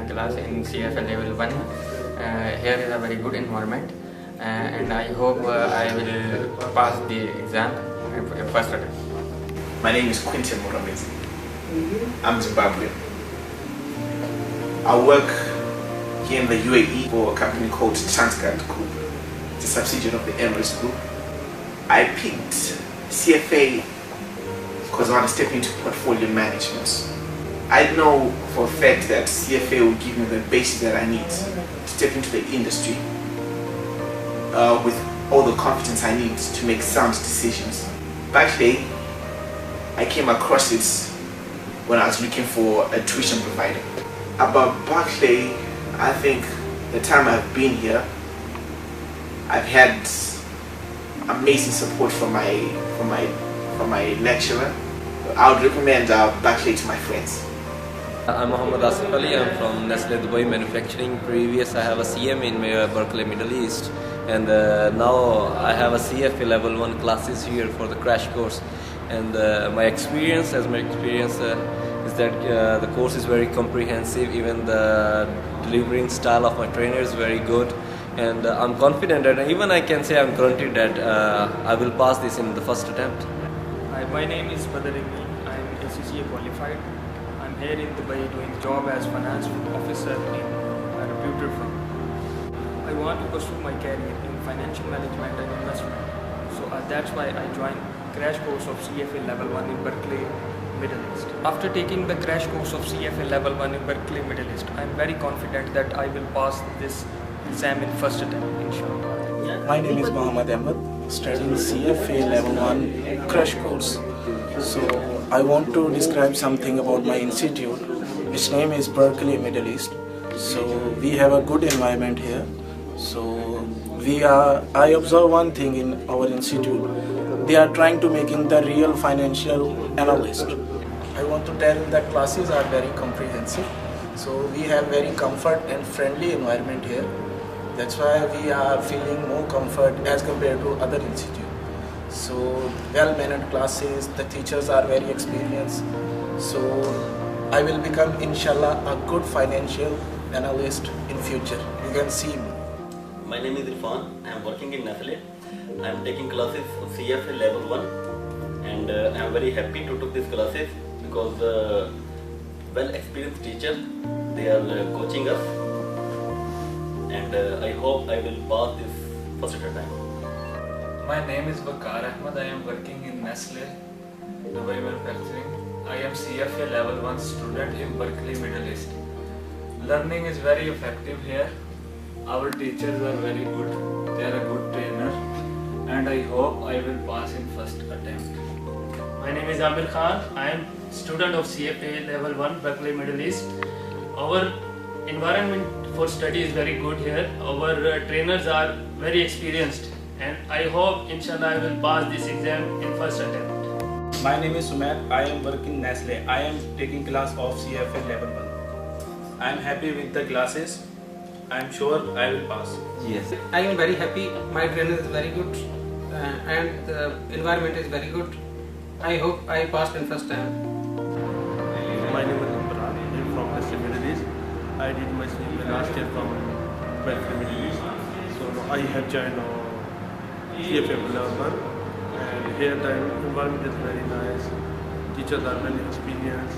class in CFA level 1. Here is a very good environment, and I hope I will pass the exam first attempt. My name is Quintin Moramezi. I'm Zimbabwean. I work here in the UAE for a company called Transcat Group. It's a subsidiary of the Emirates Group. I picked CFA because I want to step into portfolio management. I know for a fact that CFA will give me the basis that I need to step into the industry with all the confidence I need to make sound decisions. Berkeley, I came across it when I was looking for a tuition provider. About Berkeley, I think the time I've been here, I've had amazing support from my lecturer. I would recommend Berkeley to my friends. I'm Mohammed Asif Ali. I'm from Nestle Dubai Manufacturing. Previous I have a CM in Berkeley, Middle East, and now I have a CFA level 1 classes here for the crash course. And my experience is that the course is very comprehensive. Even the delivering style of my trainer is very good, and I'm confident that even I can say I'm guaranteed that I will pass this in the first attempt. Hi, my name is Berkeleyme. I'm CFA qualified. I'm here in Dubai doing job as finance officer in a reputed firm. I want to pursue my career in financial management and investment. So that's why I joined crash course of CFA level 1 in Berkeley, Middle East. After taking the crash course of CFA level 1 in Berkeley, Middle East, I'm very confident that I will pass this exam in first attempt, inshallah. My name is Muhammad Ahmed, studying CFA level 1 crash course. So I want to describe something about my institute. Its name is Berkeley, Middle East. So we have a good environment here. So I observe one thing in our institute. They are trying to making the real financial analyst. I want to tell the classes are very comprehensive. So we have very comfort and friendly environment here. That's why we are feeling more comfort as compared to other institutes. So well-mannered classes, the teachers are very experienced. So I will become, inshallah, a good financial analyst in future. You can see me. My name is Irfan. I am working in Nestle. I am taking classes of CFA level 1, and I am very happy to take these classes because well-experienced teachers, they are coaching us, and I hope I will pass this first attempt. My name is Bakar Ahmed. I am working in Nestle Dubai Manufacturing. I am CFA level 1 student in Berkeley, Middle East. Learning is very effective here. Our teachers are very good. They are a good trainer, and I hope I will pass in first attempt. My name is Amir Khan. I am student of CFA level 1 Berkeley, Middle East. Our environment for study is very good here. Our trainers are very experienced, and I hope, inshallah, I will pass this exam in first attempt. My name is Sumer. I am working Nestle. I am taking class of CFA level 1. I am happy with the classes. I am sure I will pass. Yes. I am very happy. My trainer is very good and the environment is very good. I hope I passed in first time. My name is Imran. I am from Berkeley, Middle East. I did my CFA last year from Berkeley, Middle East. So I have joined CFA level 1, and here the environment is very nice. Teachers are very experienced,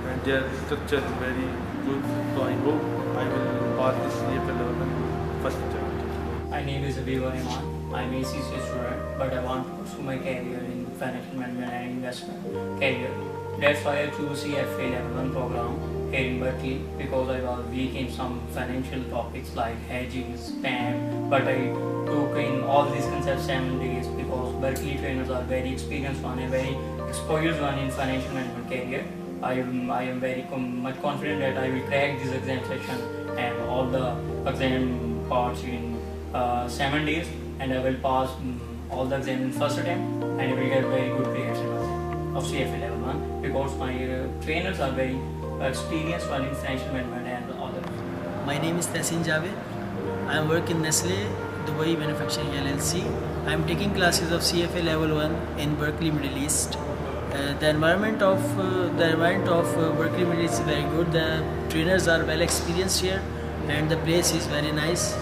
and their structure is very good. So I hope I will pass this CFA level 1 first attempt. My name is Abiba Iman. I am a CFA student, but I want to pursue my career in financial management and investment career. That's why I chose CFA level 1 program here in Berkeley, because I was weak in some financial topics like hedging, spam, but I took in all these concepts 7 days because Berkeley trainers are very experienced one and very experienced one in financial management career. I am very much confident that I will crack this exam session and all the exam parts in 7 days, and I will pass all the exam in first attempt, and I will get very good grades of CFA level 1 because my trainers are very experienced one in financial management and all that. My name is Tessin Javed. I am working in Nestle Dubai Manufacturing LLC. I am taking classes of CFA level 1 in Berkeley, Middle East. The environment of Berkeley is very good. The trainers are well experienced here, and the place is very nice.